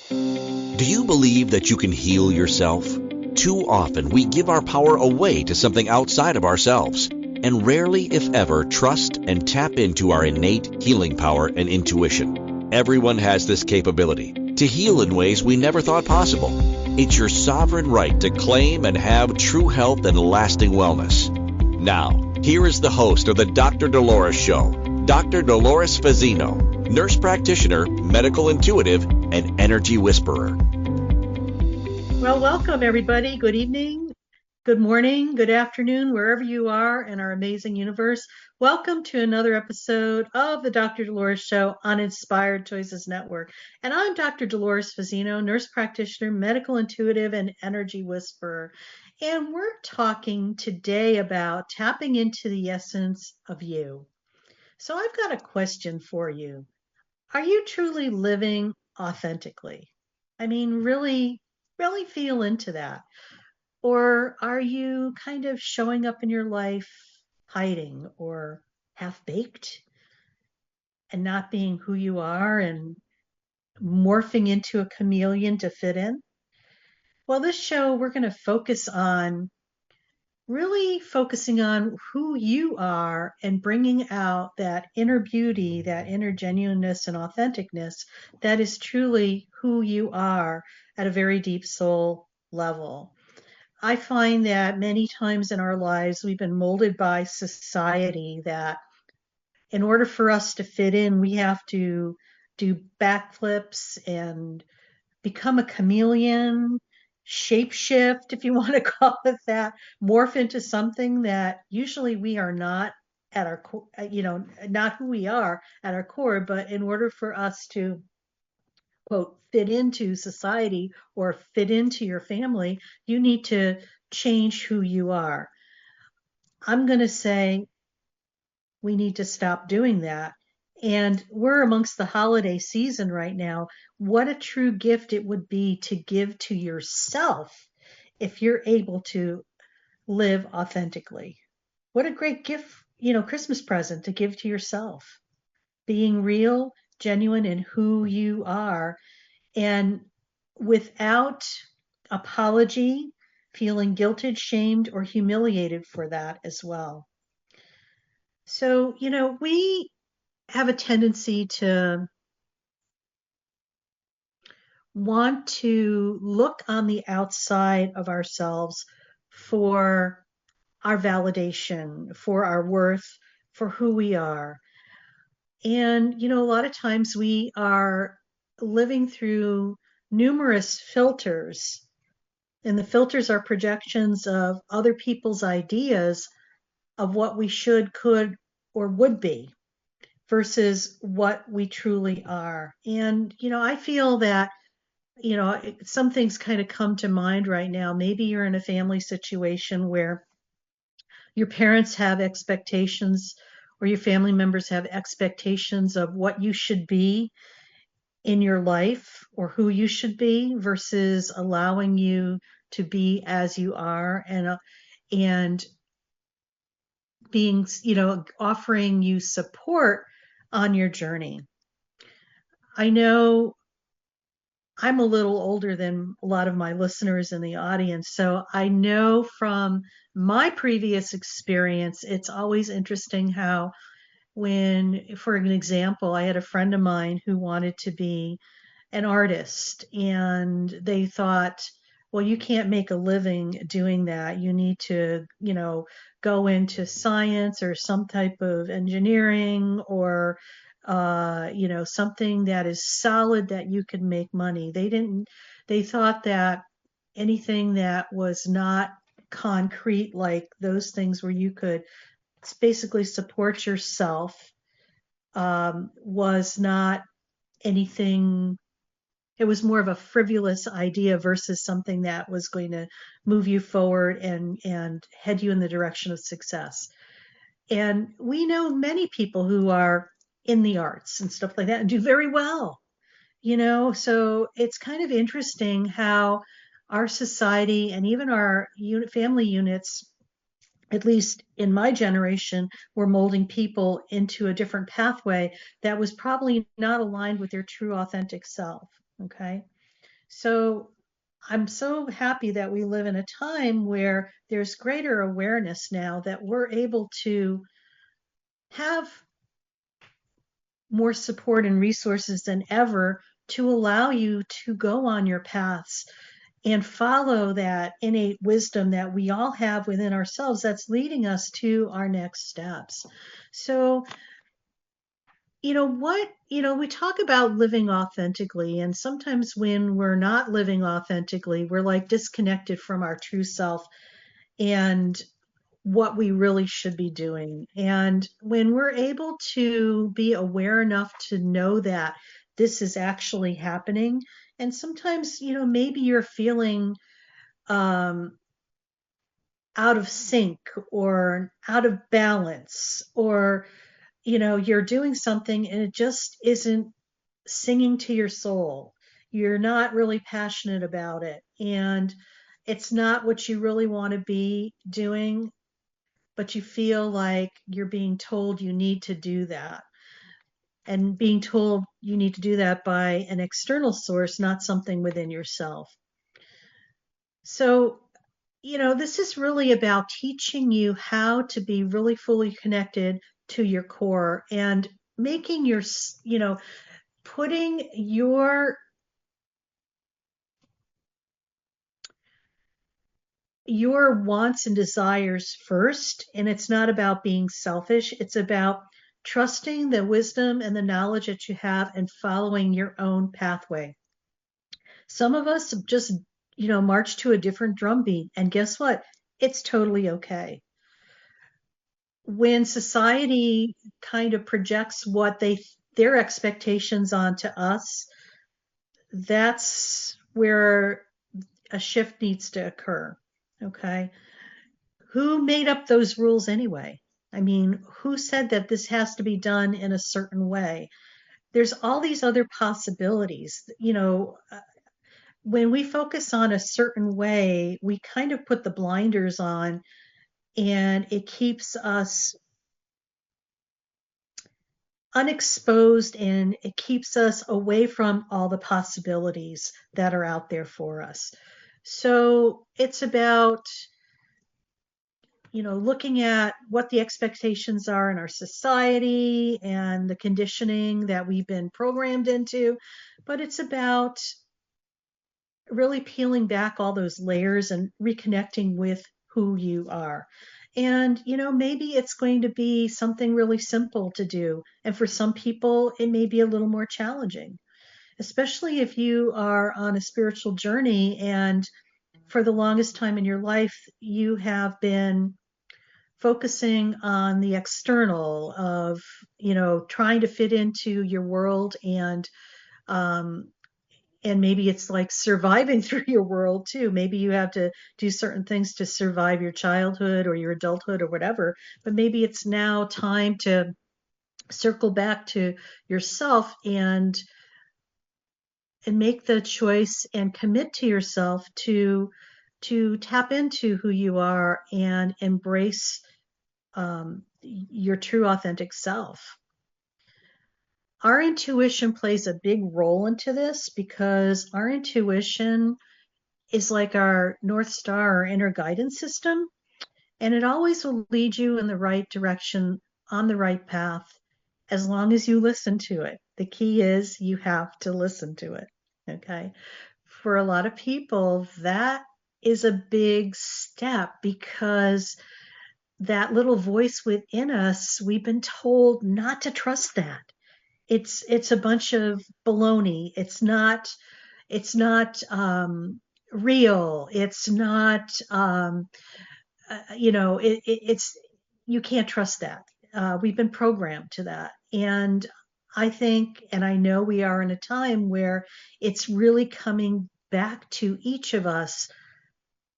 Do you believe that you can heal yourself? Too often we give our power away to something outside of ourselves, and rarely, if ever, trust and tap into our innate healing power and intuition. Everyone has this capability to heal in ways we never thought possible. It's your sovereign right to claim and have true health and lasting wellness. Now, here is the host of the Dr. Dolores Show, Dr. Dolores Fazzino, nurse practitioner, medical intuitive, and energy whisperer. Well, welcome everybody. Good evening, good morning, good afternoon, wherever you are in our amazing universe. Welcome to another episode of the Dr. Dolores Show on Inspired Choices Network. And I'm Dr. Dolores Fazzino, nurse practitioner, medical intuitive, and energy whisperer. And we're talking today about tapping into the essence of you. So I've got a question for you. Are you truly living authentically? I mean, really feel into that. Or are you kind of showing up in your life hiding or half baked and not being who you are and morphing into a chameleon to fit in? Well, this show, we're going to focus on really focusing on who you are and bringing out that inner beauty, that inner genuineness and authenticness that is truly who you are at a very deep soul level. I find that many times in our lives, we've been molded by society that in order for us to fit in, we have to do backflips and become a chameleon, shapeshift, if you want to call it that, morph into something that usually we are not at our core, not who we are at our core, but in order for us to quote fit into society or fit into your family, you need to change who you are. I'm going to say we need to stop doing that. And we're amongst the holiday season right now. What a true gift it would be to give to yourself if you're able to live authentically. What a great gift, Christmas present to give to yourself. Being real, genuine in who you are, and without apology, feeling guilted, shamed, or humiliated for that as well. So, we have a tendency to want to look on the outside of ourselves for our validation, for our worth, for who we are. And, a lot of times we are living through numerous filters, and the filters are projections of other people's ideas of what we should, could, or would be versus what we truly are. And, I feel that, some things kind of come to mind right now. Maybe you're in a family situation where your parents have expectations or your family members have expectations of what you should be in your life or who you should be versus allowing you to be as you are and being, offering you support on your journey. I know I'm a little older than a lot of my listeners in the audience, so I know from my previous experience, it's always interesting how when, for an example, I had a friend of mine who wanted to be an artist and they thought, well, you can't make a living doing that. You need to, go into science or some type of engineering or, something that is solid that you can make money. They thought that anything that was not concrete, like those things where you could basically support yourself, was not anything. It was more of a frivolous idea versus something that was going to move you forward and head you in the direction of success. And we know many people who are in the arts and stuff like that and do very well, so it's kind of interesting how our society and even our family units, at least in my generation, were molding people into a different pathway that was probably not aligned with their true authentic self. Okay. So I'm so happy that we live in a time where there's greater awareness now that we're able to have more support and resources than ever to allow you to go on your paths and follow that innate wisdom that we all have within ourselves that's leading us to our next steps. So, we talk about living authentically, and sometimes when we're not living authentically, we're like disconnected from our true self and what we really should be doing. And when we're able to be aware enough to know that this is actually happening, and sometimes, maybe you're feeling um, out of sync or out of balance, or, you're doing something and it just isn't singing to your soul. You're not really passionate about it. And it's not what you really want to be doing, but you feel like you're being told you need to do that. And being told you need to do that by an external source, not something within yourself. So, this is really about teaching you how to be really fully connected to your core and making putting your wants and desires first. And it's not about being selfish. It's about trusting the wisdom and the knowledge that you have and following your own pathway. Some of us just, march to a different drum beat. And guess what? It's totally okay. When society kind of projects their expectations onto us, that's where a shift needs to occur. Okay. Who made up those rules anyway? I mean, who said that this has to be done in a certain way? There's all these other possibilities. When we focus on a certain way, we kind of put the blinders on, and it keeps us unexposed, and it keeps us away from all the possibilities that are out there for us. So it's about looking at what the expectations are in our society and the conditioning that we've been programmed into. But it's about really peeling back all those layers and reconnecting with who you are. And, maybe it's going to be something really simple to do. And for some people, it may be a little more challenging, especially if you are on a spiritual journey and for the longest time in your life, you have been focusing on the external of trying to fit into your world, um and maybe it's like surviving through your world too. Maybe you have to do certain things to survive your childhood or your adulthood or whatever, but maybe it's now time to circle back to yourself and make the choice and commit to yourself to tap into who you are and embrace your true authentic self. Our intuition plays a big role into this because our intuition is like our North Star, our inner guidance system, and it always will lead you in the right direction on the right path as long as you listen to it. The key is you have to listen to it. Okay. For a lot of people, that is a big step because that little voice within us, we've been told not to trust that. It's a bunch of baloney. It's not real. It's not it's you can't trust that. We've been programmed to that, and I think, and I know we are in a time where it's really coming back to each of us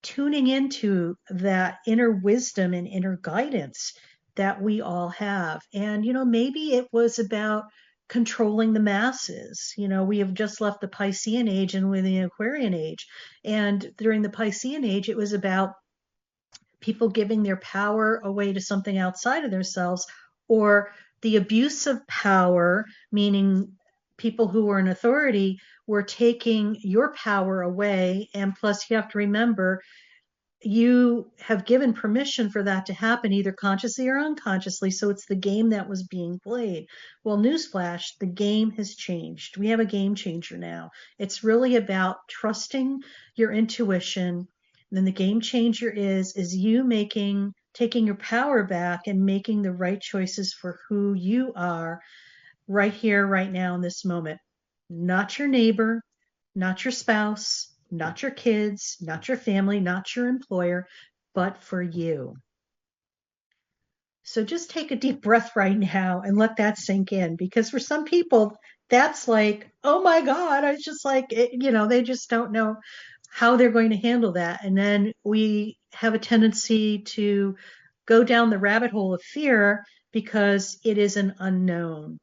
tuning into that inner wisdom and inner guidance that we all have. And, maybe it was about controlling the masses. We have just left the Piscean age and we're in the Aquarian age. And during the Piscean age, it was about people giving their power away to something outside of themselves, or the abuse of power, meaning people who are in authority were taking your power away. And plus, you have to remember, you have given permission for that to happen either consciously or unconsciously. So it's the game that was being played. Well, newsflash, the game has changed. We have a game changer now. It's really about trusting your intuition. And then the game changer is you taking your power back and making the right choices for who you are right here, right now, in this moment. Not your neighbor, not your spouse, not your kids, not your family, not your employer, but for you. So just take a deep breath right now and let that sink in, because for some people, that's like, oh my God, I just like, they just don't know how they're going to handle that. And then we have a tendency to go down the rabbit hole of fear because it is an unknown.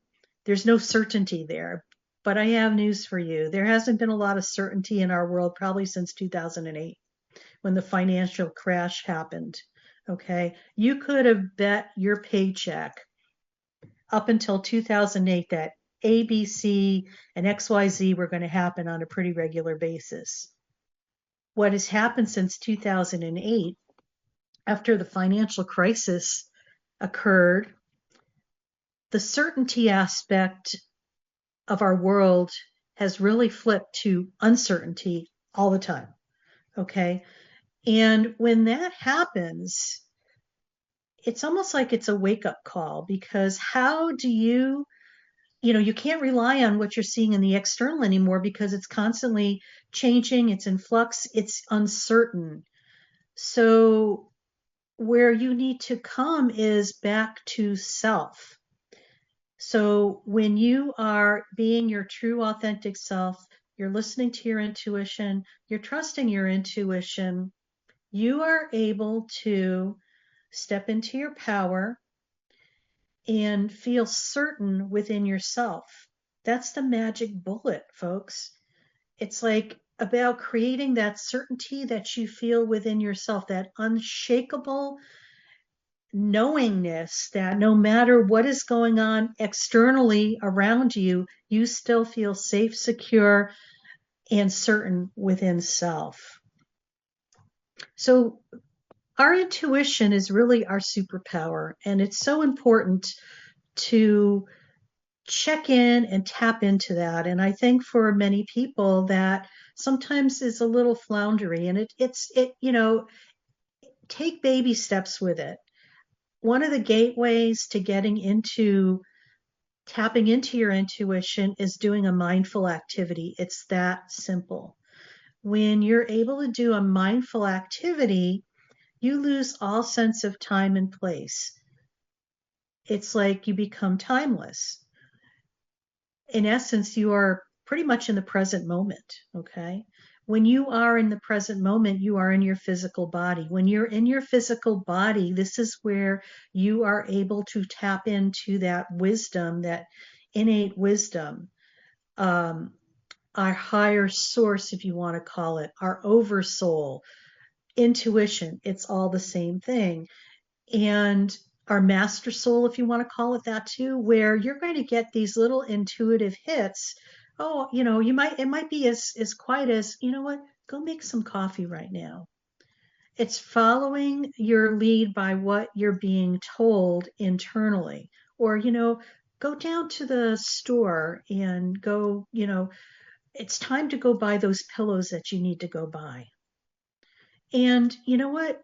There's no certainty there. But I have news for you. There hasn't been a lot of certainty in our world probably since 2008 when the financial crash happened. Okay. You could have bet your paycheck up until 2008 that ABC and XYZ were going to happen on a pretty regular basis. What has happened since 2008, after the financial crisis occurred, the certainty aspect of our world has really flipped to uncertainty all the time. Okay. And when that happens, it's almost like it's a wake up call, because how do you can't rely on what you're seeing in the external anymore because it's constantly changing, it's in flux, it's uncertain. So where you need to come is back to self. So when you are being your true authentic self, you're listening to your intuition, you're trusting your intuition, you are able to step into your power and feel certain within yourself. That's the magic bullet, folks. It's like about creating that certainty that you feel within yourself, that unshakable knowingness that no matter what is going on externally around you, you still feel safe, secure, and certain within self. So our intuition is really our superpower, and it's so important to check in and tap into that. And I think for many people that sometimes is a little floundery, and take baby steps with it. One of the gateways to getting into tapping into your intuition is doing a mindful activity. It's that simple. When you're able to do a mindful activity, you lose all sense of time and place. It's like you become timeless. In essence, you are pretty much in the present moment. Okay. When you are in the present moment, you are in your physical body. When you're in your physical body, this is where you are able to tap into that wisdom, that innate wisdom, our higher source, if you want to call it, our oversoul, intuition. It's all the same thing. And our master soul, if you want to call it that too, where you're going to get these little intuitive hits. Oh, it might be as quiet as, you know what, go make some coffee right now. It's following your lead by what you're being told internally. Or, go down to the store and go, it's time to go buy those pillows that you need to go buy. And you know what?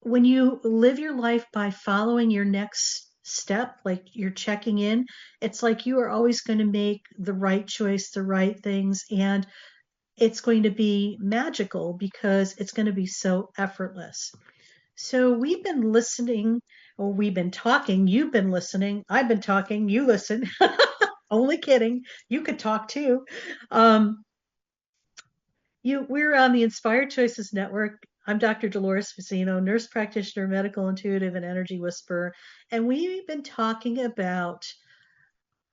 When you live your life by following your next step, like you're checking in, it's like you are always going to make the right choice, the right things, and it's going to be magical because it's going to be so effortless. So we've been listening, or we've been talking, you've been listening, I've been talking, you listen. Only kidding. You could talk too. Um, we're on the Inspired Choices Network. I'm Dr. Dolores Fazzino, nurse practitioner, medical intuitive, and energy whisperer. And we've been talking about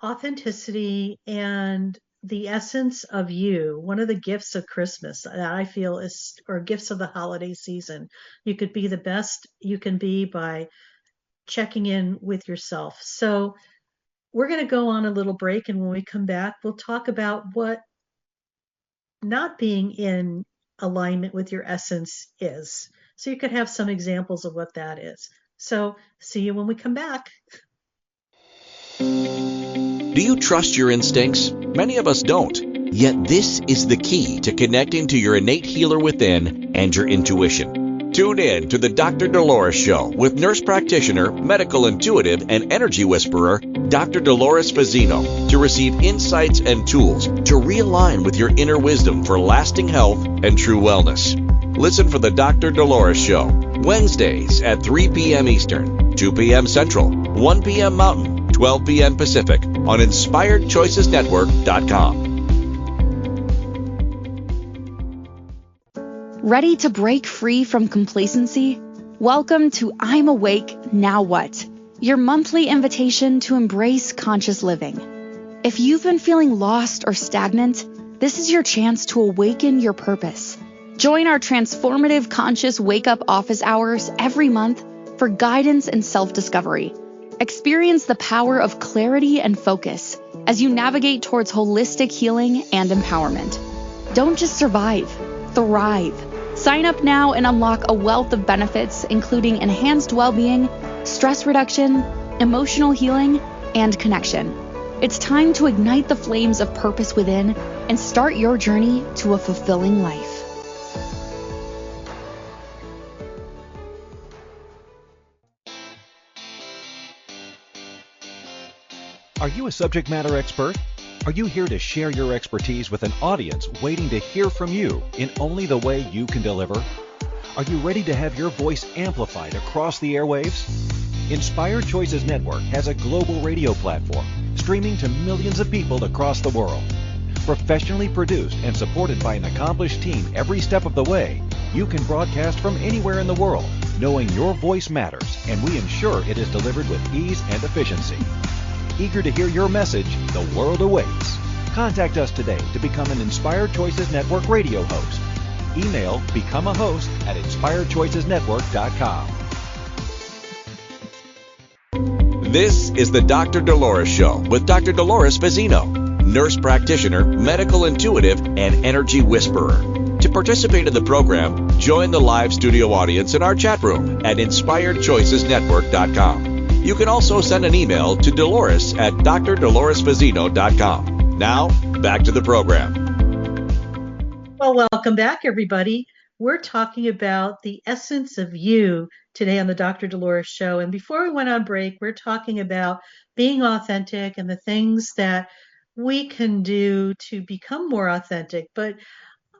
authenticity and the essence of you. One of the gifts of Christmas that I feel is, or gifts of the holiday season. You could be the best you can be by checking in with yourself. So we're going to go on a little break. And when we come back, we'll talk about what not being in alignment with your essence is. So you could have some examples of what that is. So see you when we come back. Do you trust your instincts? Many of us don't. Yet this is the key to connecting to your innate healer within and your intuition. Tune in to the Dr. Dolores Show with nurse practitioner, medical intuitive, and energy whisperer, Dr. Dolores Fazzino, to receive insights and tools to realign with your inner wisdom for lasting health and true wellness. Listen for the Dr. Dolores Show, Wednesdays at 3 p.m. Eastern, 2 p.m. Central, 1 p.m. Mountain, 12 p.m. Pacific on InspiredChoicesNetwork.com. Ready to break free from complacency? Welcome to I'm Awake, Now What? Your monthly invitation to embrace conscious living. If you've been feeling lost or stagnant, this is your chance to awaken your purpose. Join our transformative conscious wake-up office hours every month for guidance and self-discovery. Experience the power of clarity and focus as you navigate towards holistic healing and empowerment. Don't just survive, thrive. Sign up now and unlock a wealth of benefits, including enhanced well-being, stress reduction, emotional healing, and connection. It's time to ignite the flames of purpose within and start your journey to a fulfilling life. Are you a subject matter expert? Are you here to share your expertise with an audience waiting to hear from you in only the way you can deliver? Are you ready to have your voice amplified across the airwaves? Inspired Choices Network has a global radio platform streaming to millions of people across the world. Professionally produced and supported by an accomplished team every step of the way, you can broadcast from anywhere in the world, knowing your voice matters, and we ensure it is delivered with ease and efficiency. Eager to hear your message, the world awaits. Contact us today to become an Inspired Choices Network radio host. Email become a host at inspiredchoicesnetwork.com. This is the Dr. Dolores Show with Dr. Dolores Fazzino, nurse practitioner, medical intuitive, and energy whisperer. To participate in the program, join the live studio audience in our chat room at inspiredchoicesnetwork.com. You can also send an email to Dolores at drdoloresfazzino.com. Now, back to the program. Well, welcome back, everybody. We're talking about the essence of you today on the Dr. Dolores Show. And before we went on break, we're talking about being authentic and the things that we can do to become more authentic. But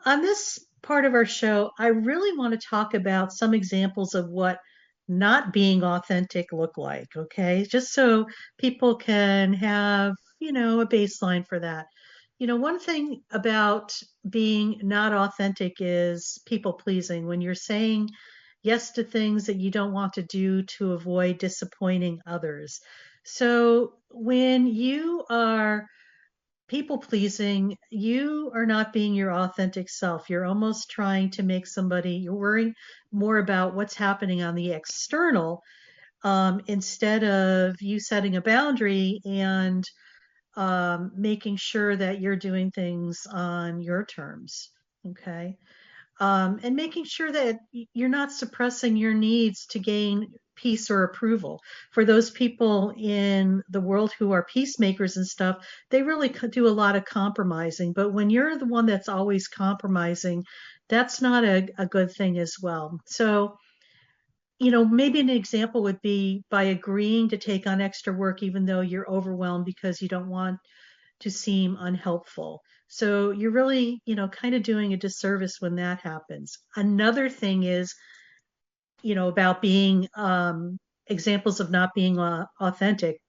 on this part of our show, I really want to talk about some examples of what not being authentic look like, okay? Just so people can have, a baseline for that. One thing about being not authentic is people pleasing. When you're saying yes to things that you don't want to do to avoid disappointing others. So when you are people pleasing, you are not being your authentic self. You're almost trying to make somebody, you're worrying more about what's happening on the external instead of you setting a boundary and making sure that you're doing things on your terms. Okay. And making sure that you're not suppressing your needs to gain peace or approval. For those people in the world who are peacemakers and stuff, they really do a lot of compromising. But when you're the one that's always compromising, that's not a good thing as well. So, maybe an example would be by agreeing to take on extra work, even though you're overwhelmed because you don't want to seem unhelpful. So you're really, kind of doing a disservice when that happens. Another thing is, about being examples of not being authentic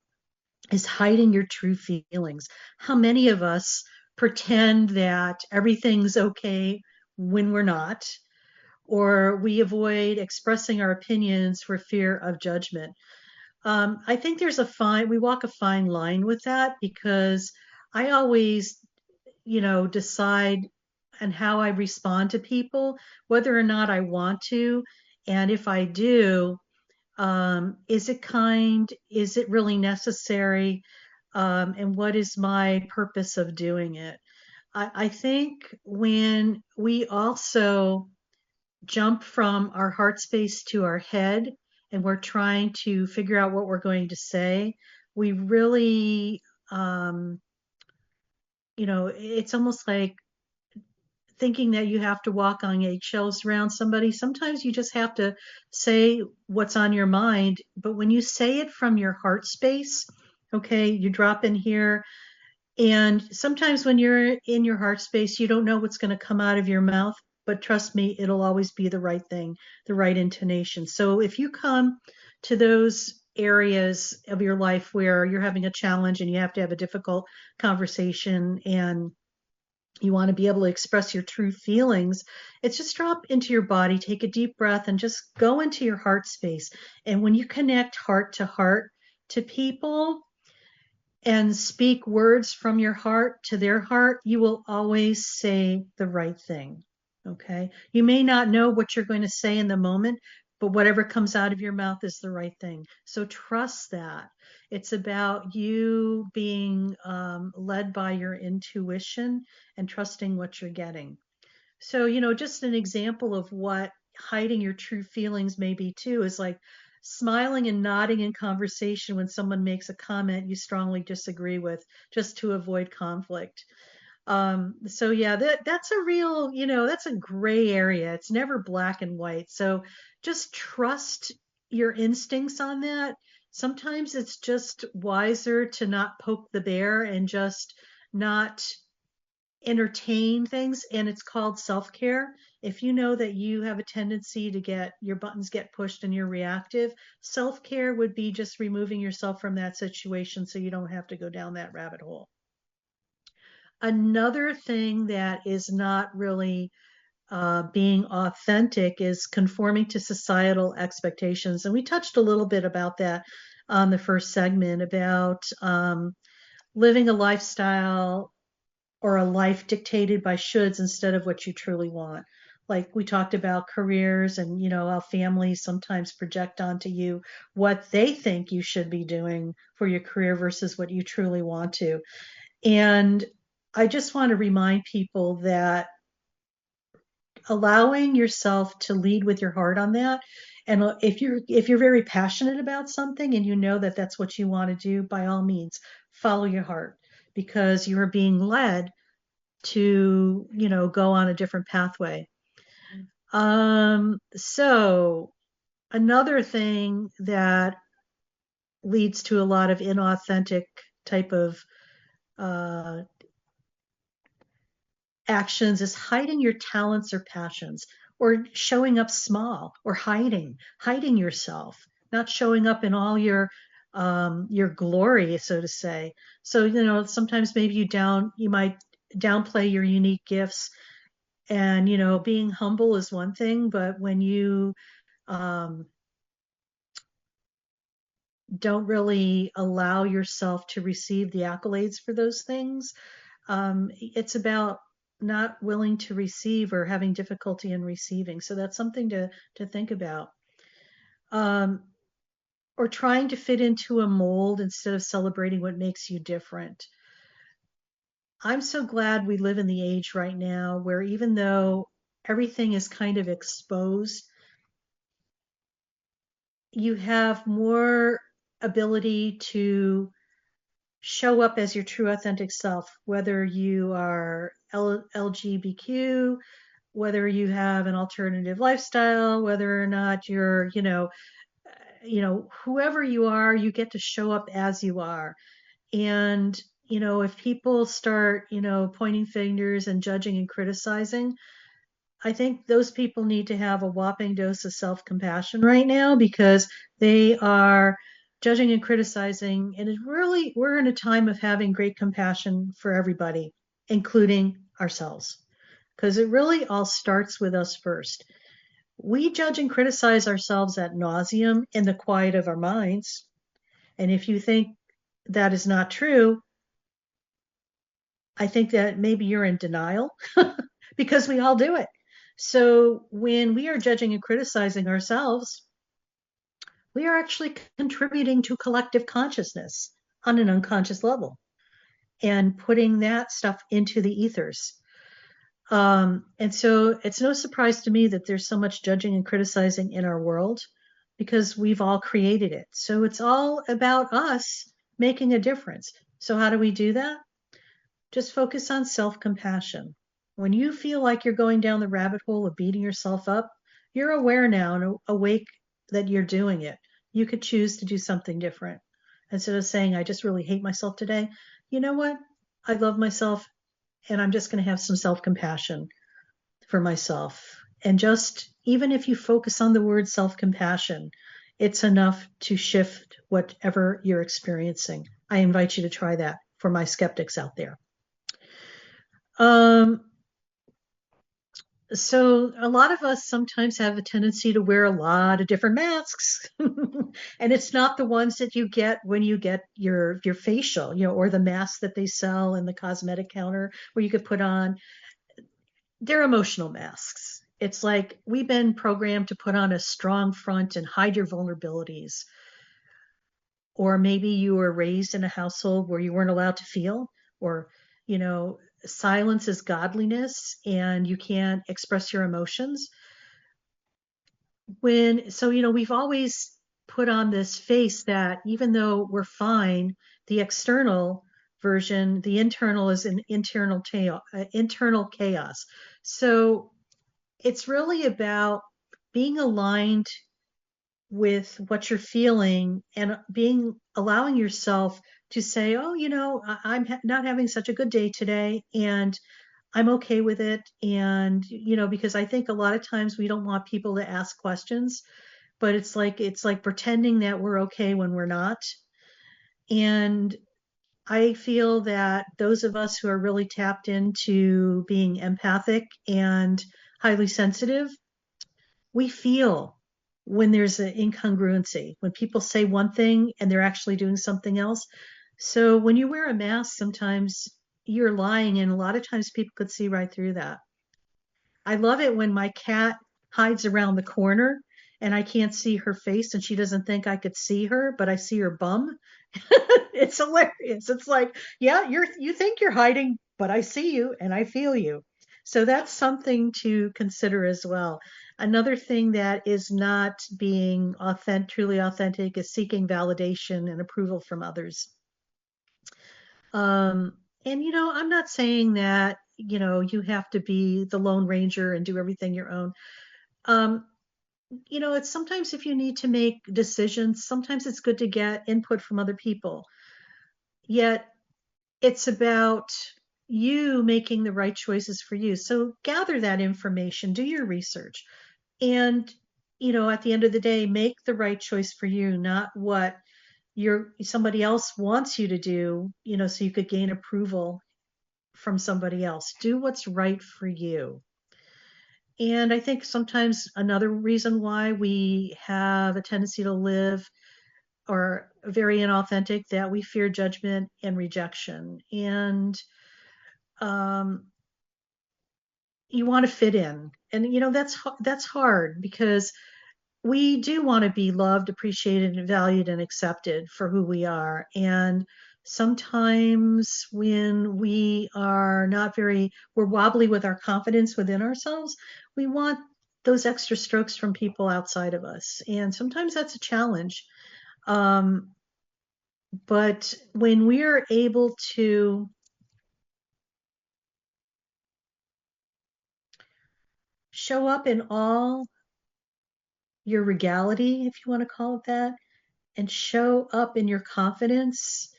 is hiding your true feelings. How many of us pretend that everything's okay when we're not, or we avoid expressing our opinions for fear of judgment? I think we walk a fine line with that because I always, decide and how I respond to people, whether or not I want to. And if I do, is it kind? Is it really necessary? and what is my purpose of doing it. I think when we also jump from our heart space to our head and we're trying to figure out what we're going to say, we really, it's almost like thinking that you have to walk on eggshells around somebody. Sometimes you just have to say what's on your mind. But when you say it from your heart space, okay, you drop in here. And sometimes when you're in your heart space, you don't know what's going to come out of your mouth. But trust me, it'll always be the right thing, the right intonation. So if you come to those areas of your life where you're having a challenge and you have to have a difficult conversation and you want to be able to express your true feelings, it's just drop into your body, take a deep breath, and just go into your heart space. And when you connect heart to people and speak words from your heart to their heart, you will always say the right thing. Okay. You may not know what you're going to say in the moment, but whatever comes out of your mouth is the right thing. So trust that. It's about you being led by your intuition and trusting what you're getting. So, just an example of what hiding your true feelings may be too is like smiling and nodding in conversation when someone makes a comment you strongly disagree with, just to avoid conflict. So yeah, that's a real, that's a gray area. It's never black and white. So just trust your instincts on that. Sometimes it's just wiser to not poke the bear and just not entertain things, and it's called self-care. If you know that you have a tendency to get your buttons get pushed and you're reactive, self-care would be just removing yourself from that situation so you don't have to go down that rabbit hole. Another thing that is not really being authentic is conforming to societal expectations. And we touched a little bit about that on the first segment about living a lifestyle or a life dictated by shoulds instead of what you truly want. Like we talked about careers and, how families sometimes project onto you what they think you should be doing for your career versus what you truly want to. And I just want to remind people that allowing yourself to lead with your heart on that, and if you're very passionate about something and you know that that's what you want to do, by all means follow your heart, because you are being led to, go on a different pathway. So another thing that leads to a lot of inauthentic type of uh, actions is hiding your talents or passions, or showing up small, or hiding yourself, not showing up in all your glory, so to say. So, sometimes maybe you might downplay your unique gifts. And, being humble is one thing, but when you um, don't really allow yourself to receive the accolades for those things, it's about not willing to receive or having difficulty in receiving. So that's something to think about. Um, or trying to fit into a mold instead of celebrating what makes you different. I'm so glad we live in the age right now where even though everything is kind of exposed, you have more ability to show up as your true authentic self, whether you are LGBTQ, whether you have an alternative lifestyle, whether or not you're, whoever you are, you get to show up as you are. And, if people start, pointing fingers and judging and criticizing, I think those people need to have a whopping dose of self-compassion right now, because they are judging and criticizing. And we're in a time of having great compassion for everybody, including ourselves, because it really all starts with us first. We judge and criticize ourselves ad nauseum in the quiet of our minds. And if you think that is not true, I think that maybe you're in denial because we all do it. So when we are judging and criticizing ourselves, we are actually contributing to collective consciousness. on an unconscious level and putting that stuff into the ethers. And so it's no surprise to me that there's so much judging and criticizing in our world because we've all created it. So it's all about us making a difference. So how do we do that? Just focus on self-compassion. When you feel like you're going down the rabbit hole of beating yourself up, you're aware now and awake that you're doing it. You could choose to do something different. Instead of saying, I just really hate myself today, you know what? I love myself and I'm just going to have some self-compassion for myself. And just even if you focus on the word self-compassion, it's enough to shift whatever you're experiencing. I invite you to try that for my skeptics out there. So a lot of us sometimes have a tendency to wear a lot of different masks. And it's not the ones that you get when you get your facial, or the masks that they sell in the cosmetic counter where you could put on. They're emotional masks. It's like we've been programmed to put on a strong front and hide your vulnerabilities. Or maybe you were raised in a household where you weren't allowed to feel, or, silence is godliness and you can't express your emotions. We've always put on this face that even though we're fine, the external version, the internal is an internal chaos. So it's really about being aligned with what you're feeling and allowing yourself to say, oh, I'm not having such a good day today and I'm okay with it. And, because I think a lot of times we don't want people to ask questions, but it's like pretending that we're okay when we're not. And I feel that those of us who are really tapped into being empathic and highly sensitive, we feel when there's an incongruency, when people say one thing and they're actually doing something else. So when you wear a mask, sometimes you're lying, and a lot of times people could see right through that. I love it when my cat hides around the corner and I can't see her face and she doesn't think I could see her, but I see her bum. It's hilarious. It's like, yeah, you think you're hiding, but I see you and I feel you. So that's something to consider as well. Another thing that is not being truly authentic is seeking validation and approval from others. And I'm not saying that, you have to be the Lone Ranger and do everything your own. Um, it's sometimes if you need to make decisions, sometimes it's good to get input from other people. Yet it's about you making the right choices for you. So gather that information, do your research, and at the end of the day, make the right choice for you, not what somebody else wants you to do, so you could gain approval from somebody else. Do what's right for you. And I think sometimes another reason why we have a tendency to live or very inauthentic, that we fear judgment and rejection. And you want to fit in. And that's hard because we do want to be loved, appreciated, and valued and accepted for who we are. And sometimes when we're wobbly with our confidence within ourselves, we want those extra strokes from people outside of us. And sometimes that's a challenge. But when we're able to show up in all your regality, if you want to call it that, and show up in your confidence,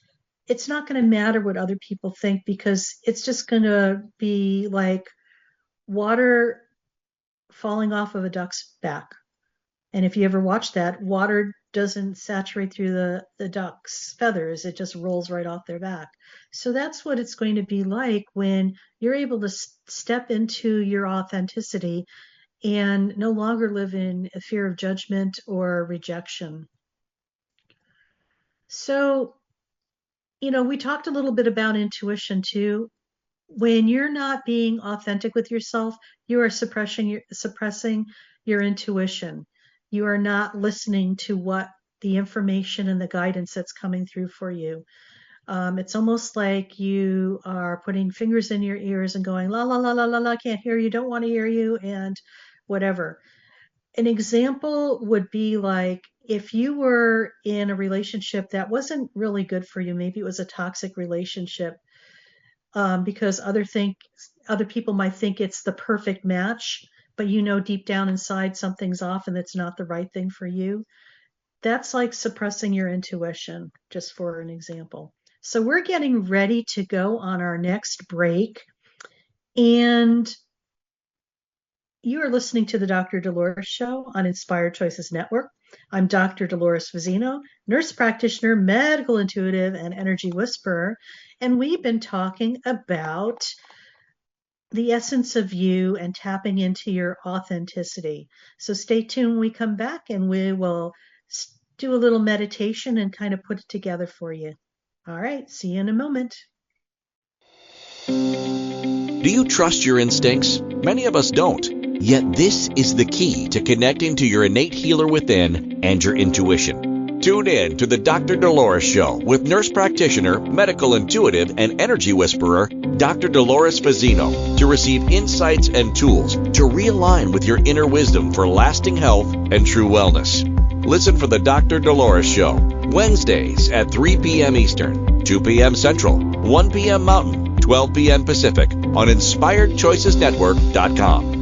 it's not going to matter what other people think because it's just going to be like water falling off of a duck's back. And if you ever watch that, water doesn't saturate through the duck's feathers, it just rolls right off their back. So that's what it's going to be like when you're able to step into your authenticity and no longer live in a fear of judgment or rejection. So, we talked a little bit about intuition too. When you're not being authentic with yourself, you are suppressing your intuition. You are not listening to what the information and the guidance that's coming through for you. It's almost like you are putting fingers in your ears and going, la, la, la, la, la, la, can't hear you, don't want to hear you, and whatever. An example would be like if you were in a relationship that wasn't really good for you, maybe it was a toxic relationship, because other people might think it's the perfect match, but you know deep down inside something's off and it's not the right thing for you. That's like suppressing your intuition, just for an example. So we're getting ready to go on our next break. And you are listening to the Dr. Dolores Show on Inspired Choices Network. I'm Dr. Dolores Fazzino, nurse practitioner, medical intuitive, and energy whisperer. And we've been talking about the essence of you and tapping into your authenticity. So stay tuned when we come back and we will do a little meditation and kind of put it together for you. All right, see you in a moment. Do you trust your instincts? Many of us don't. Yet this is the key to connecting to your innate healer within and your intuition. Tune in to the Dr. Dolores Show with nurse practitioner, medical intuitive, and energy whisperer, Dr. Dolores Fazzino, to receive insights and tools to realign with your inner wisdom for lasting health and true wellness. Listen for the Dr. Dolores Show, Wednesdays at 3 p.m. Eastern, 2 p.m. Central, 1 p.m. Mountain, 12 p.m. Pacific on InspiredChoicesNetwork.com.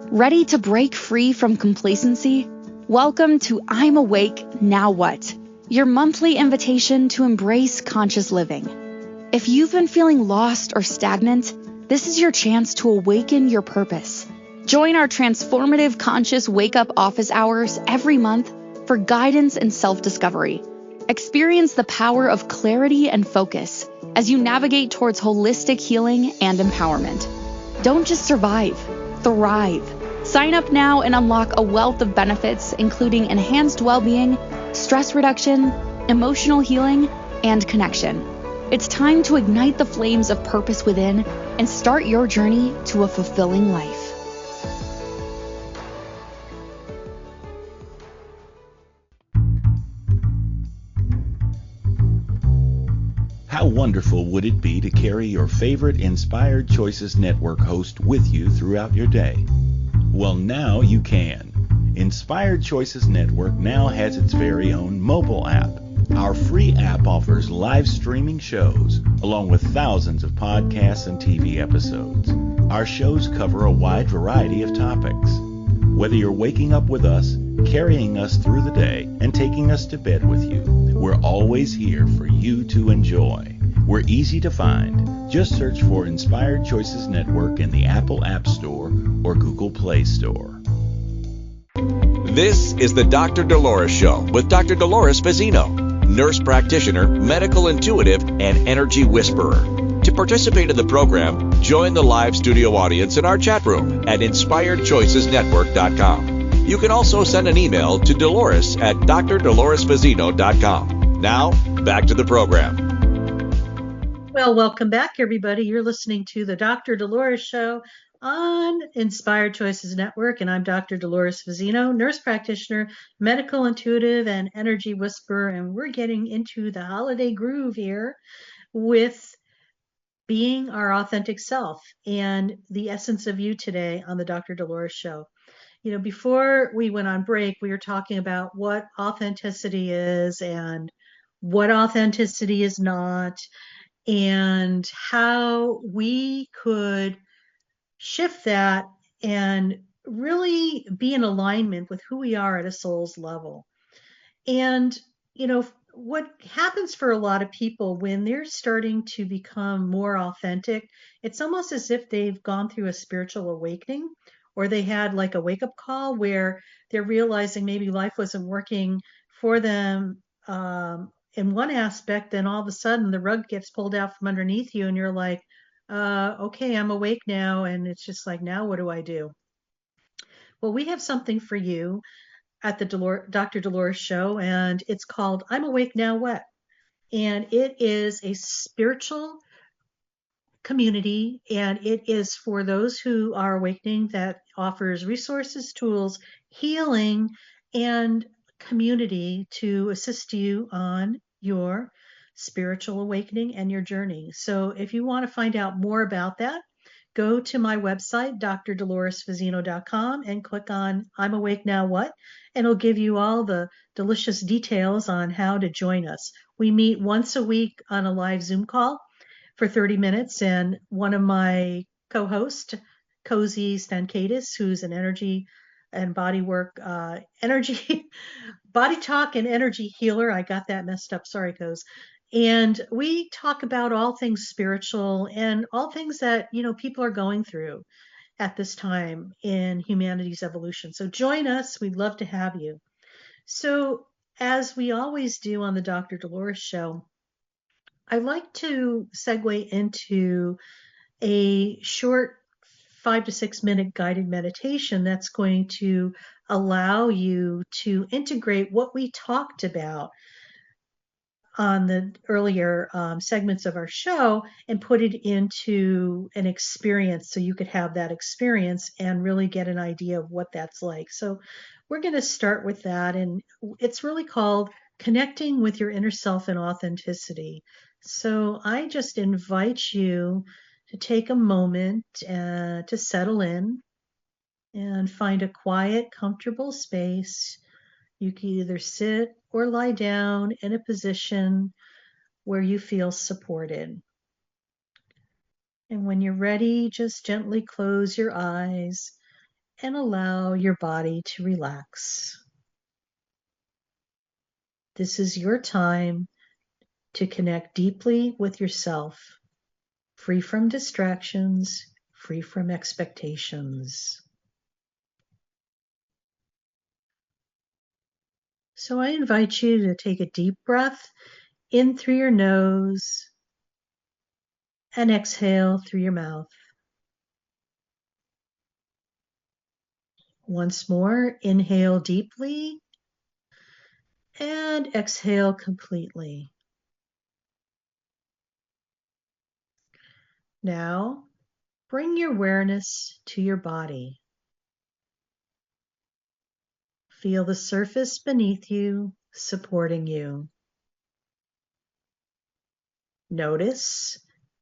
Ready to break free from complacency? Welcome to I'm Awake, Now What? Your monthly invitation to embrace conscious living. If you've been feeling lost or stagnant, this is your chance to awaken your purpose. Join our transformative conscious wake-up office hours every month for guidance and self-discovery. Experience the power of clarity and focus as you navigate towards holistic healing and empowerment. Don't just survive, thrive. Sign up now and unlock a wealth of benefits, including enhanced well-being, stress reduction, emotional healing, and connection. It's time to ignite the flames of purpose within and start your journey to a fulfilling life. How wonderful would it be to carry your favorite Inspired Choices Network host with you throughout your day? Well, now you can. Inspired Choices Network now has its very own mobile app. Our free app offers live streaming shows, along with thousands of podcasts and TV episodes. Our shows cover a wide variety of topics. Whether you're waking up with us, carrying us through the day, and taking us to bed with you, we're always here for you to enjoy. We're easy to find. Just search for Inspired Choices Network in the Apple App Store or Google Play Store. This is the Dr. Dolores Show with Dr. Dolores Fazzino, nurse practitioner, medical intuitive, and energy whisperer. To participate in the program, join the live studio audience in our chat room at InspiredChoicesNetwork.com. You can also send an email to Dolores at drdoloresfazzino.com. Now, back to the program. Well, welcome back, everybody. You're listening to the Dr. Dolores Show on Inspired Choices Network, and I'm Dr. Dolores Fazzino, nurse practitioner, medical intuitive, and energy whisperer, and we're getting into the holiday groove here with being our authentic self and the essence of you today on the Dr. Dolores Show. You know, before we went on break, we were talking about what authenticity is and what authenticity is not, and how we could shift that and really be in alignment with who we are at a soul's level. And, you know, what happens for a lot of people when they're starting to become more authentic, it's almost as if they've gone through a spiritual awakening, or they had like a wake-up call where they're realizing maybe life wasn't working for them in one aspect, then all of a sudden the rug gets pulled out from underneath you and you're like, okay, I'm awake now. And it's just like, now what do I do? Well, we have something for you at the Dr. Dolores Show, and it's called I'm Awake Now What? And it is a spiritual community, and it is for those who are awakening, that offers resources, tools, healing, and community to assist you on your spiritual awakening and your journey. So if you want to find out more about that, go to my website, drdoloresfazzino.com, and click on I'm Awake Now What? And it'll give you all the delicious details on how to join us. We meet once a week on a live Zoom call for 30 minutes, and one of my co-hosts, Cozy Stankadis, who's an energy and body work, energy, body talk and energy healer. I got that messed up. Sorry, Coz. And we talk about all things spiritual and all things that, people are going through at this time in humanity's evolution. So join us. We'd love to have you. So as we always do on the Dr. Dolores Show, I like to segue into a short 5 to 6 minute guided meditation that's going to allow you to integrate what we talked about on the earlier segments of our show and put it into an experience so you could have that experience and really get an idea of what that's like. So we're going to start with that, and it's really called Connecting with Your Inner Self and Authenticity. So I just invite you to take a moment to settle in and find a quiet, comfortable space. You can either sit or lie down in a position where you feel supported. And when you're ready, just gently close your eyes and allow your body to relax. This is your time to connect deeply with yourself, free from distractions, free from expectations. So I invite you to take a deep breath in through your nose and exhale through your mouth. Once more, inhale deeply and exhale completely. Now, bring your awareness to your body. Feel the surface beneath you, supporting you. Notice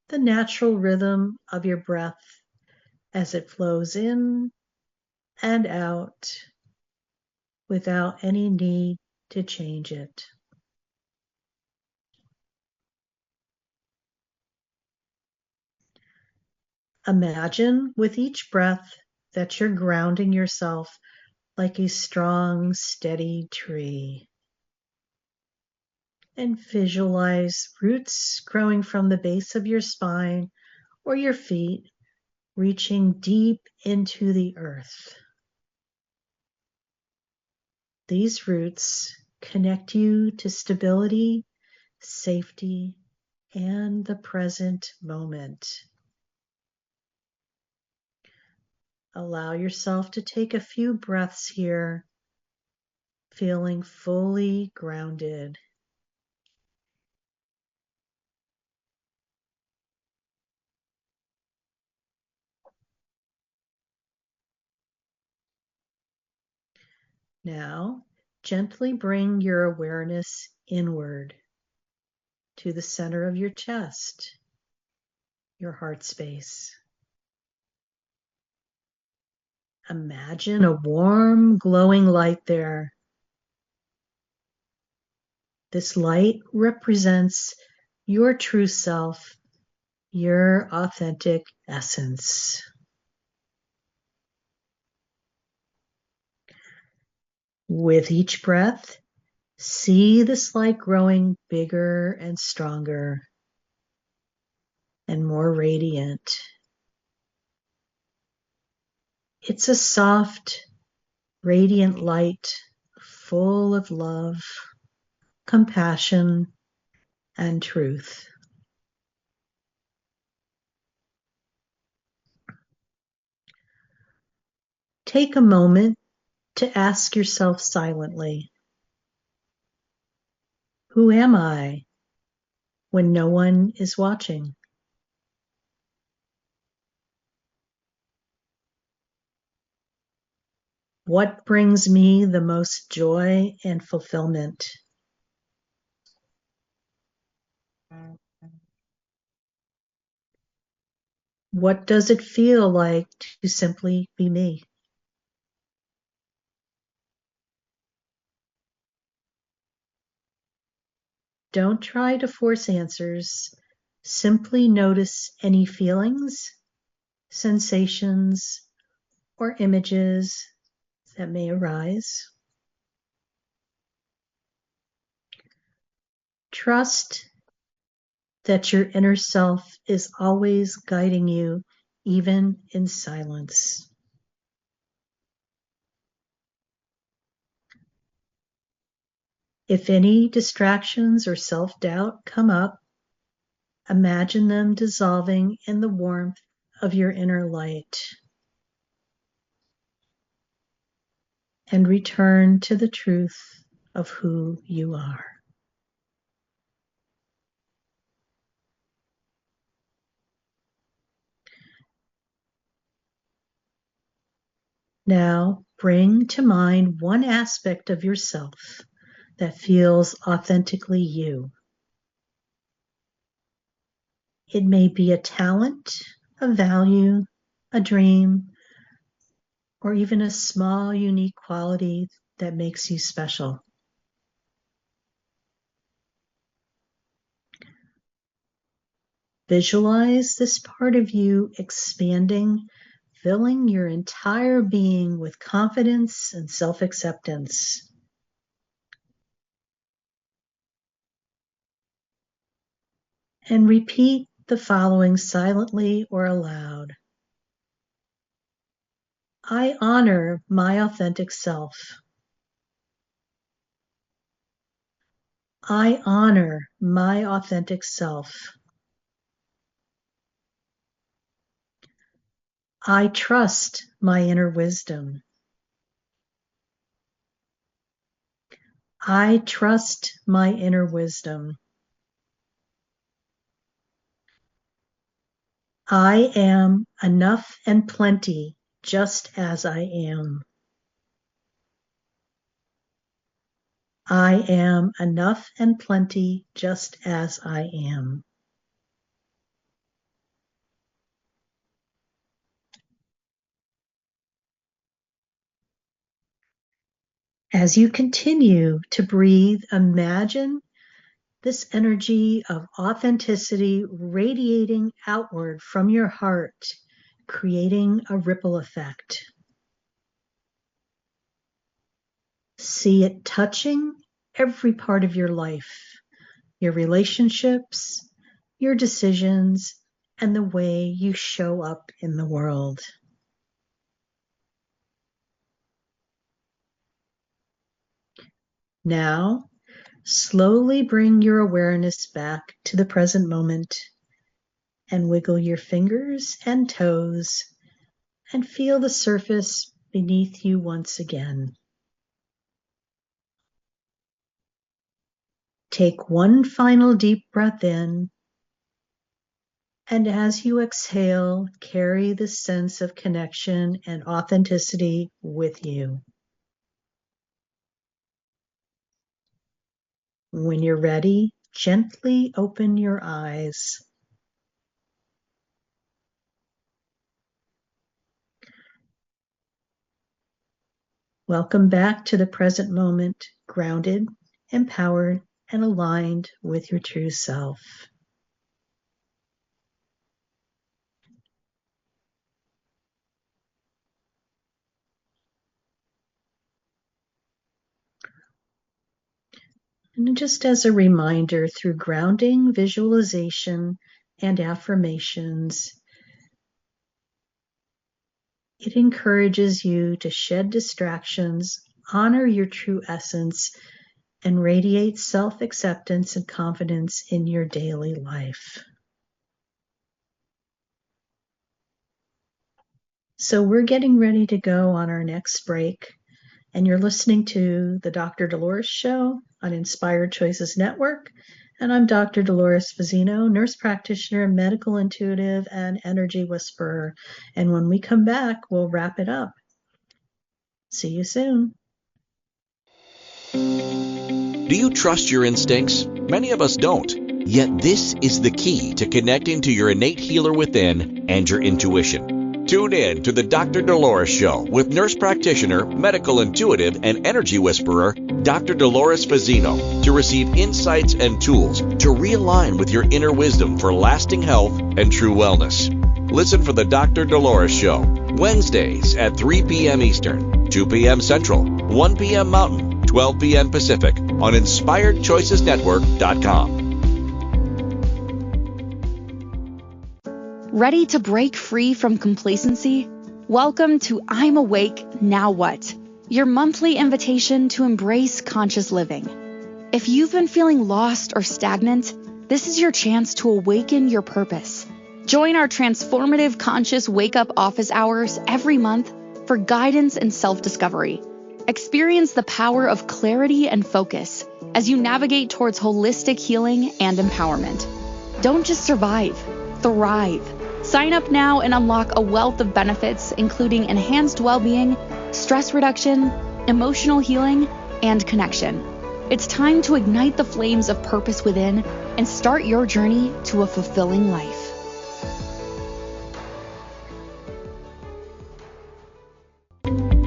the natural rhythm of your breath as it flows in and out without any need to change it. Imagine with each breath that you're grounding yourself like a strong, steady tree. And visualize roots growing from the base of your spine or your feet, reaching deep into the earth. These roots connect you to stability, safety, and the present moment. Allow yourself to take a few breaths here, feeling fully grounded. Now, gently bring your awareness inward to the center of your chest, your heart space. Imagine a warm, glowing light there. This light represents your true self, your authentic essence. With each breath, see this light growing bigger and stronger and more radiant. It's a soft, radiant light full of love, compassion, and truth. Take a moment to ask yourself silently, who am I when no one is watching? What brings me the most joy and fulfillment? What does it feel like to simply be me? Don't try to force answers. Simply notice any feelings, sensations, or images that may arise. Trust that your inner self is always guiding you, even in silence. If any distractions or self-doubt come up, imagine them dissolving in the warmth of your inner light. And return to the truth of who you are. Now, bring to mind one aspect of yourself that feels authentically you. It may be a talent, a value, a dream, or even a small, unique quality that makes you special. Visualize this part of you expanding, filling your entire being with confidence and self-acceptance. And repeat the following silently or aloud. I honor my authentic self. I honor my authentic self. I trust my inner wisdom. I trust my inner wisdom. I am enough and plenty just as I am. I am enough and plenty just as I am. As you continue to breathe, imagine this energy of authenticity radiating outward from your heart, creating a ripple effect. See it touching every part of your life, your relationships, your decisions, and the way you show up in the world. Now, slowly bring your awareness back to the present moment and wiggle your fingers and toes and feel the surface beneath you once again. Take one final deep breath in, and as you exhale, carry the sense of connection and authenticity with you. When you're ready, gently open your eyes. Welcome back to the present moment, grounded, empowered, and aligned with your true self. And just as a reminder, through grounding, visualization, and affirmations, it encourages you to shed distractions, honor your true essence, and radiate self-acceptance and confidence in your daily life. So we're getting ready to go on our next break, and you're listening to the Dr. Dolores Show on Inspired Choices Network. And I'm Dr. Dolores Fazzino, nurse practitioner, medical intuitive, and energy whisperer. And when we come back, we'll wrap it up. See you soon. Do you trust your instincts? Many of us don't. Yet this is the key to connecting to your innate healer within and your intuition. Tune in to the Dr. Dolores Show with nurse practitioner, medical intuitive, and energy whisperer, Dr. Dolores Fazzino, to receive insights and tools to realign with your inner wisdom for lasting health and true wellness. Listen for the Dr. Dolores Show, Wednesdays at 3 p.m. Eastern, 2 p.m. Central, 1 p.m. Mountain, 12 p.m. Pacific on InspiredChoicesNetwork.com. Ready to break free from complacency? Welcome to I'm Awake, Now What? Your monthly invitation to embrace conscious living. If you've been feeling lost or stagnant, this is your chance to awaken your purpose. Join our transformative conscious wake-up office hours every month for guidance and self-discovery. Experience the power of clarity and focus as you navigate towards holistic healing and empowerment. Don't just survive, thrive. Sign up now and unlock a wealth of benefits, including enhanced well-being, stress reduction, emotional healing, and connection. It's time to ignite the flames of purpose within and start your journey to a fulfilling life.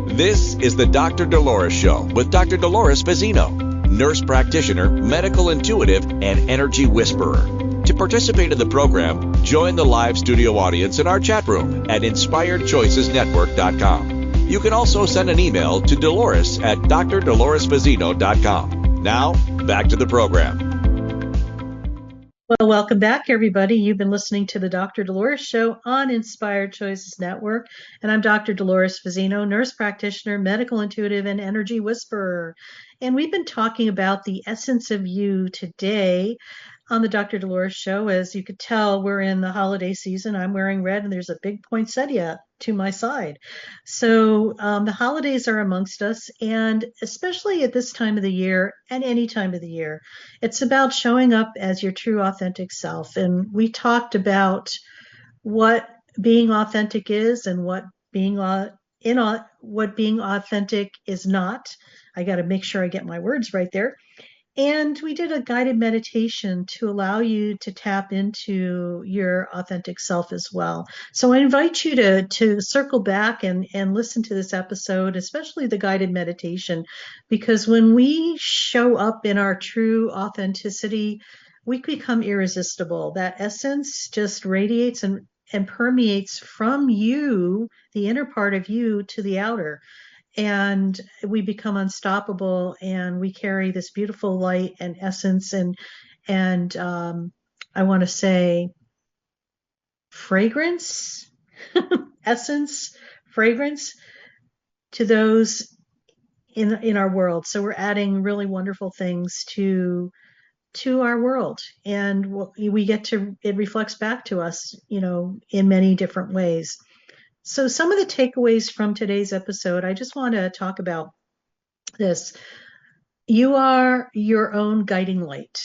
This is the Dr. Dolores Show with Dr. Dolores Fazzino, nurse practitioner, medical intuitive, and energy whisperer. To participate in the program, join the live studio audience in our chat room at InspiredChoicesNetwork.com. You can also send an email to Dolores at drdoloresfazzino.com. Now, back to the program. Well, welcome back, everybody. You've been listening to the Dr. Dolores Show on Inspired Choices Network, and I'm Dr. Dolores Fazzino, nurse practitioner, medical intuitive, and energy whisperer. And we've been talking about the essence of you today on the Dr. Dolores Show. As you could tell, we're in the holiday season. I'm wearing red, and there's a big poinsettia to my side. So the holidays are amongst us, and especially at this time of the year and any time of the year, it's about showing up as your true authentic self. And we talked about what being authentic is and what being authentic is not. I got to make sure I get my words right there. And we did a guided meditation to allow you to tap into your authentic self as well. So I invite you to circle back and listen to this episode, especially the guided meditation, because when we show up in our true authenticity, we become irresistible. That essence just radiates and permeates from you, the inner part of you, to the outer. And we become unstoppable, and we carry this beautiful light and essence and I want to say fragrance, essence, fragrance to those in our world. So we're adding really wonderful things to our world, and we get to, it reflects back to us, in many different ways. So some of the takeaways from today's episode, I just want to talk about this. You are your own guiding light.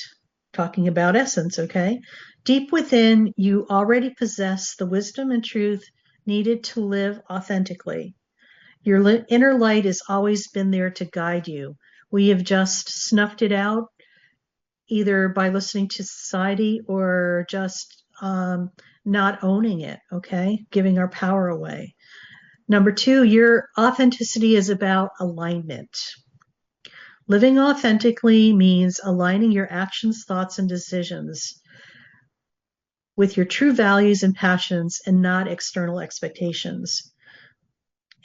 Talking about essence, okay? Deep within, you already possess the wisdom and truth needed to live authentically. Your inner light has always been there to guide you. We have just snuffed it out, either by listening to society or just not owning it, okay? Giving our power away. Number two, your authenticity is about alignment. Living authentically means aligning your actions, thoughts, and decisions with your true values and passions and not external expectations.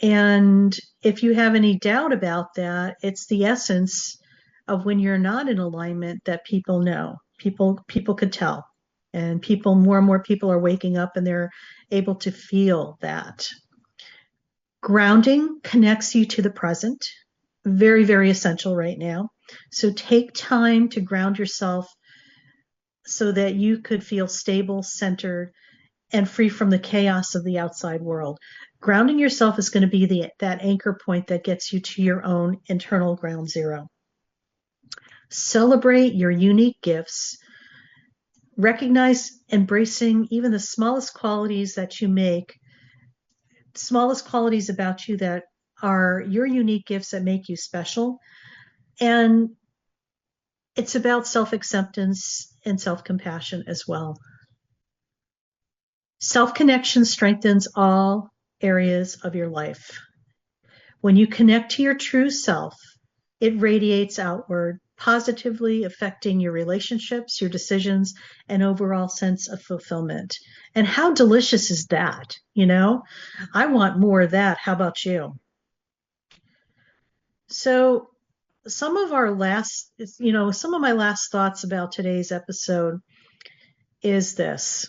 And if you have any doubt about that, it's the essence of when you're not in alignment that people know. People could tell. And more and more people are waking up, and they're able to feel that. Grounding connects you to the present. Very, very essential right now. So take time to ground yourself so that you could feel stable, centered, and free from the chaos of the outside world. Grounding yourself is going to be that anchor point that gets you to your own internal ground zero. Celebrate your unique gifts. Recognize embracing even the smallest qualities that you make, smallest qualities about you that are your unique gifts that make you special. And it's about self-acceptance and self-compassion as well. Self-connection strengthens all areas of your life. When you connect to your true self, it radiates outward, positively affecting your relationships, your decisions, and overall sense of fulfillment. And how delicious is that? I want more of that. How about you? So some of my last thoughts about today's episode is this.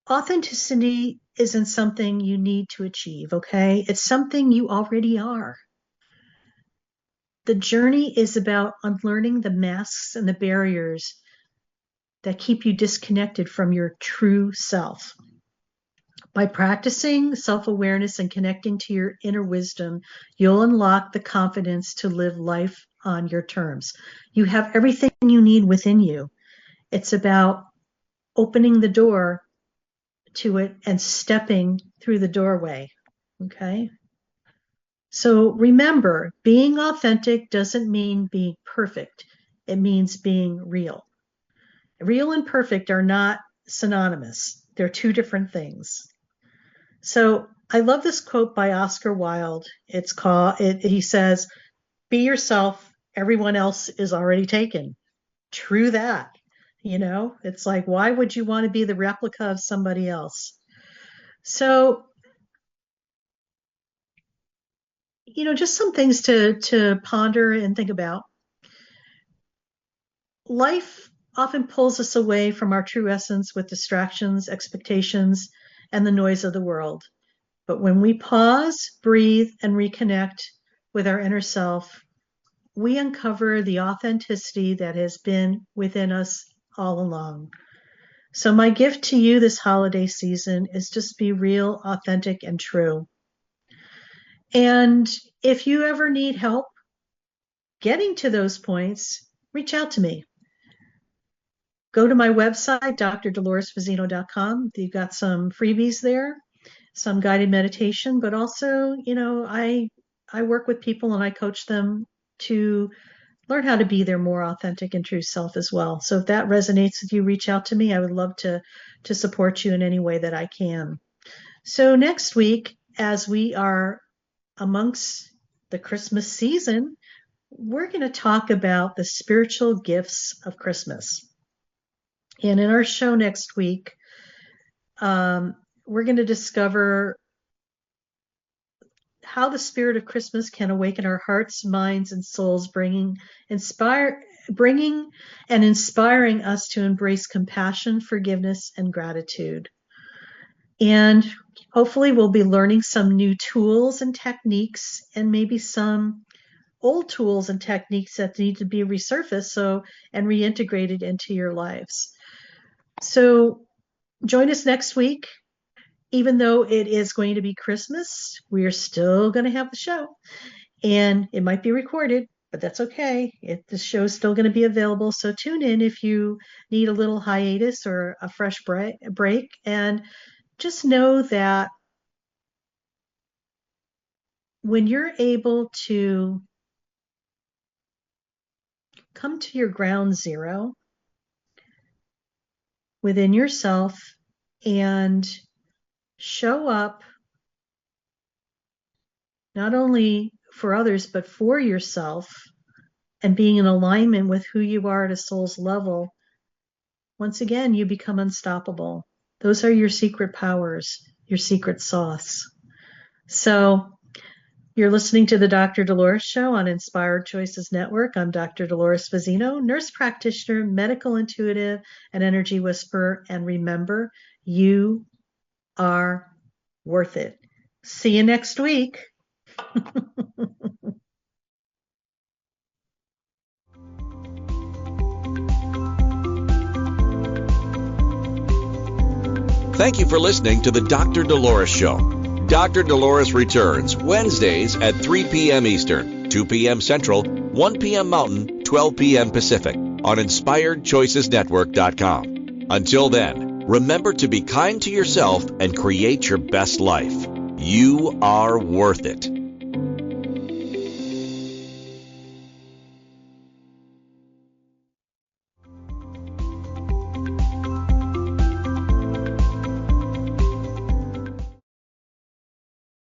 Authenticity isn't something you need to achieve, okay? It's something you already are. The journey is about unlearning the masks and the barriers that keep you disconnected from your true self. By practicing self-awareness and connecting to your inner wisdom, you'll unlock the confidence to live life on your terms. You have everything you need within you. It's about opening the door to it and stepping through the doorway. Okay? So remember, being authentic doesn't mean being perfect. It means being real. Real and perfect are not synonymous. They're two different things. So I love this quote by Oscar Wilde. He says, "Be yourself. Everyone else is already taken." True that. It's like, why would you want to be the replica of somebody else? So, just some things to ponder and think about. Life often pulls us away from our true essence with distractions, expectations, and the noise of the world. But when we pause, breathe, and reconnect with our inner self, we uncover the authenticity that has been within us all along. So my gift to you this holiday season is just be real, authentic, and true. And if you ever need help getting to those points, reach out to me. Go to my website, drdoloresfazzino.com. You've got some freebies there, some guided meditation, but also, I work with people and I coach them to learn how to be their more authentic and true self as well. So if that resonates with you, reach out to me. I would love to support you in any way that I can. So next week, as we are amongst the Christmas season, we're going to talk about the spiritual gifts of Christmas. And in our show next week, we're going to discover how the spirit of Christmas can awaken our hearts, minds, and souls, bringing and inspiring us to embrace compassion, forgiveness, and gratitude. And hopefully we'll be learning some new tools and techniques, and maybe some old tools and techniques that need to be resurfaced and reintegrated into your lives. So join us next week. Even though it is going to be Christmas, we are still going to have the show. And it might be recorded, but that's okay. The show is still going to be available. So tune in if you need a little hiatus or a fresh break. And just know that when you're able to come to your ground zero within yourself and show up not only for others, but for yourself, and being in alignment with who you are at a soul's level, once again, you become unstoppable. Those are your secret powers, your secret sauce. So you're listening to the Dr. Dolores Show on Inspired Choices Network. I'm Dr. Dolores Fazzino, nurse practitioner, medical intuitive, and energy whisperer. And remember, you are worth it. See you next week. Thank you for listening to the Dr. Dolores Show. Dr. Dolores returns Wednesdays at 3 p.m. Eastern, 2 p.m. Central, 1 p.m. Mountain, 12 p.m. Pacific on InspiredChoicesNetwork.com. Until then, remember to be kind to yourself and create your best life. You are worth it.